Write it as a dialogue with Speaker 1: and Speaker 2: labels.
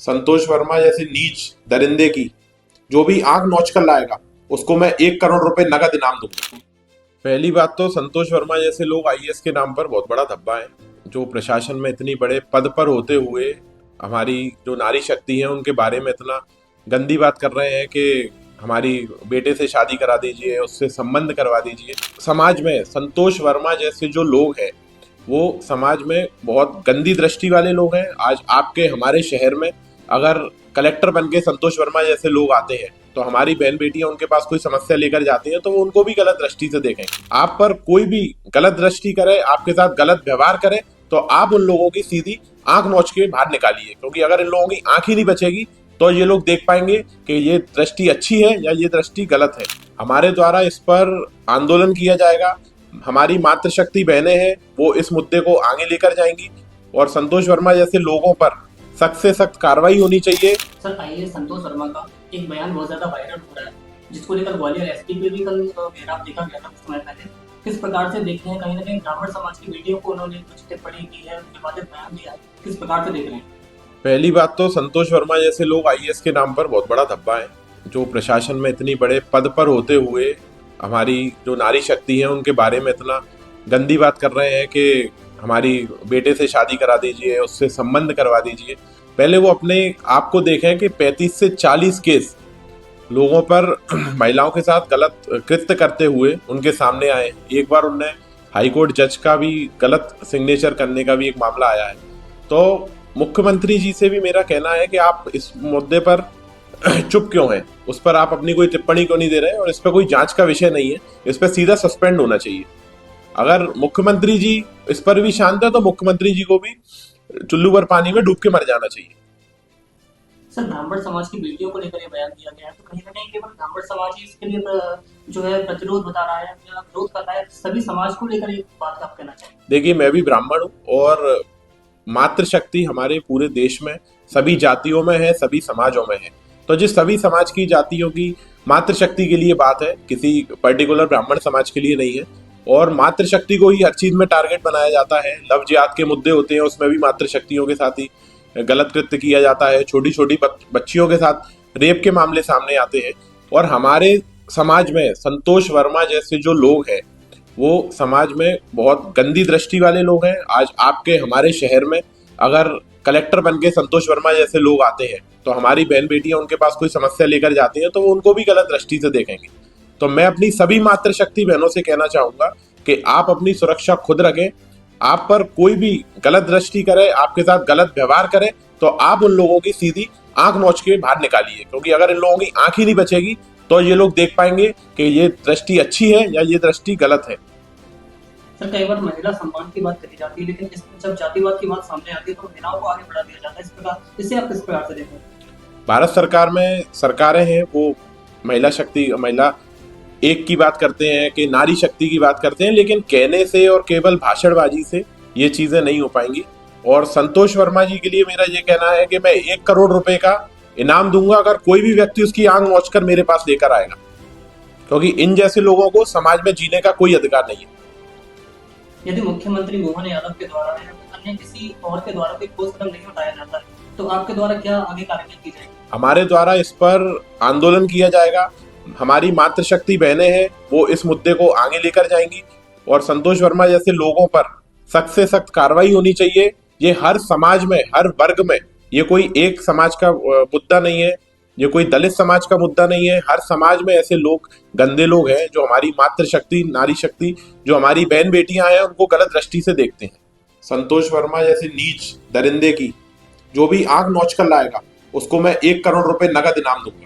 Speaker 1: संतोष वर्मा जैसे नीच दरिंदे की जो भी आंख नोच कर लाएगा उसको मैं 1 करोड़ रुपए नगद इनाम दूंगा। पहली बात तो संतोष वर्मा जैसे लोग आईएएस के नाम पर बहुत बड़ा धब्बा है, जो प्रशासन में इतनी बड़े पद पर होते हुए हमारी जो नारी शक्ति है उनके बारे में इतना गंदी बात कर रहे हैं कि हमारी बेटे से शादी करा दीजिए, उससे संबंध करवा दीजिए। समाज में संतोष वर्मा जैसे जो लोग हैं वो समाज में बहुत गंदी दृष्टि वाले लोग हैं। आज आपके हमारे शहर में अगर कलेक्टर बन के संतोष वर्मा जैसे लोग आते हैं तो हमारी बहन बेटियां उनके पास कोई समस्या लेकर जाती हैं तो वो उनको भी गलत दृष्टि से देखें। आप पर कोई भी गलत दृष्टि करे, आपके साथ गलत व्यवहार करे तो आप उन लोगों की सीधी आंख नोच के बाहर निकालिए, क्योंकि अगर इन लोगों की आंख ही नहीं बचेगी तो ये लोग देख पाएंगे कि ये दृष्टि अच्छी है या ये दृष्टि गलत है। हमारे द्वारा इस पर आंदोलन किया जाएगा। हमारी मातृशक्ति बहनें हैं वो इस मुद्दे को आगे लेकर जाएंगी और संतोष वर्मा जैसे लोगों पर सख्त से सख्त कार्रवाई होनी चाहिए।
Speaker 2: सर, आइए संतोष वर्मा का एक बयान बहुत ज्यादा वायरल हो रहा है, जिसको लेकर ग्वालियर एसपी पे भी कल घेराव देखा गया था कुछ समय पहले। किस प्रकार से देखते हैं, कहीं ना कहीं ब्राह्मण समाज की बेटियों को उन्होंने कुछ टिप्पणी की है, विवादित बयान दिया है, किस प्रकार से देख रहे हैं?
Speaker 1: पहली बात तो संतोष वर्मा जैसे लोग आईएएस के नाम पर बहुत बड़ा धब्बा है, जो प्रशासन में इतनी बड़े पद पर होते हुए हमारी जो नारी शक्ति है उनके बारे में इतना गंदी बात कर रहे हैं कि हमारी बेटे से शादी करा दीजिए, उससे संबंध करवा दीजिए। पहले वो अपने आप को देखें कि 35 से 40 केस लोगों पर महिलाओं के साथ गलत कृत्य करते हुए उनके सामने आए। एक बार उनने हाईकोर्ट जज का भी गलत सिग्नेचर करने का भी एक मामला आया है। तो मुख्यमंत्री जी से भी मेरा कहना है कि आप इस मुद्दे पर चुप क्यों हैं, उस पर आप अपनी कोई टिप्पणी क्यों नहीं दे रहे हैं, और इस पर कोई जांच का विषय नहीं है, इस पर सीधा सस्पेंड होना चाहिए। अगर मुख्यमंत्री जी इस पर भी शांत है तो मुख्यमंत्री जी को भी चुल्लू भर पानी में डूब के मर जाना चाहिए।
Speaker 2: सर, ब्राह्मण समाज की बेटियों को लेकर ये बयान दिया गया है, तो कहीं ना कहीं केवल ब्राह्मण समाज ही इसके लिए जो है प्रतिरोध बता रहा है या विरोध कर रहा है, सभी समाज को लेकर ये बात आप कहना चाहिए?
Speaker 1: देखिए, मैं भी ब्राह्मण हूँ और मातृशक्ति हमारे पूरे देश में सभी जातियों में है, सभी समाजों में है। तो जिस सभी समाज की जातियों की मातृशक्ति के लिए बात है, किसी पर्टिकुलर ब्राह्मण समाज के लिए नहीं है। और मातृशक्ति को ही हर चीज में टारगेट बनाया जाता है। लव जिहाद के मुद्दे होते हैं, उसमें भी मातृशक्तियों के साथ ही गलत कृत्य किया जाता है। छोटी छोटी बच्चियों के साथ रेप के मामले सामने आते हैं। और हमारे समाज में संतोष वर्मा जैसे जो लोग हैं वो समाज में बहुत गंदी दृष्टि वाले लोग हैं। आज आपके हमारे शहर में अगर कलेक्टर बन के संतोष वर्मा जैसे लोग आते हैं तो हमारी बहन बेटियां उनके पास कोई समस्या लेकर जाती हैं तो वो उनको भी गलत दृष्टि से देखेंगे। तो मैं अपनी सभी मातृशक्ति बहनों से कहना चाहूंगा कि आप अपनी सुरक्षा खुद रखें। आप पर कोई भी गलत दृष्टि करे, आपके साथ गलत व्यवहार करे तो आप उन लोगों की सीधी आंख नोच के बाहर निकालिए, क्योंकि अगर इन लोगों की आंख ही नहीं बचेगी तो ये लोग देख पाएंगे कि ये दृष्टि अच्छी है या ये दृष्टि गलत है।
Speaker 2: सर, कई बार महिला सम्मान की बात करी जाती है, लेकिन जब जातिवाद की बात सामने आती है तो महिलाओं को आगे बढ़ा दिया जाता है। इस प्रकार इसे आप किस प्रकार से देखते हैं?
Speaker 1: भारत सरकार में सरकारें हैं वो महिला एक की बात करते हैं कि नारी शक्ति की बात करते हैं, लेकिन कहने से और केवल भाषणबाजी से ये चीजें नहीं हो पाएंगी। और संतोष वर्मा जी के लिए मेरा ये कहना है कि मैं 1 करोड़ रुपए का इनाम दूंगा अगर कोई भी व्यक्ति उसकी आंख नोचकर मेरे पास लेकर आएगा, क्योंकि इन जैसे लोगों को समाज में जीने का कोई अधिकार नहीं है।
Speaker 2: यदि मुख्यमंत्री मोहन यादव के द्वारा या अन्य किसी और के द्वारा कोई ठोस कदम नहीं उठाया जाता है तो आपके द्वारा क्या आगे कार्रवाई की जाएगी?
Speaker 1: हमारे द्वारा इस पर आंदोलन किया जाएगा। हमारी मातृशक्ति बहनें हैं वो इस मुद्दे को आगे लेकर जाएंगी और संतोष वर्मा जैसे लोगों पर सख्त से सख्त कार्रवाई होनी चाहिए। ये हर समाज में, हर वर्ग में, ये कोई एक समाज का मुद्दा नहीं है, ये कोई दलित समाज का मुद्दा नहीं है। हर समाज में ऐसे लोग, गंदे लोग हैं जो हमारी मातृशक्ति, नारी शक्ति, जो हमारी बहन बेटियां हैं उनको गलत दृष्टि से देखते हैं। संतोष वर्मा जैसे नीच दरिंदे की जो भी आंख नोच कर लाएगा उसको मैं 1 करोड़ रुपए नगद इनाम दूंगा।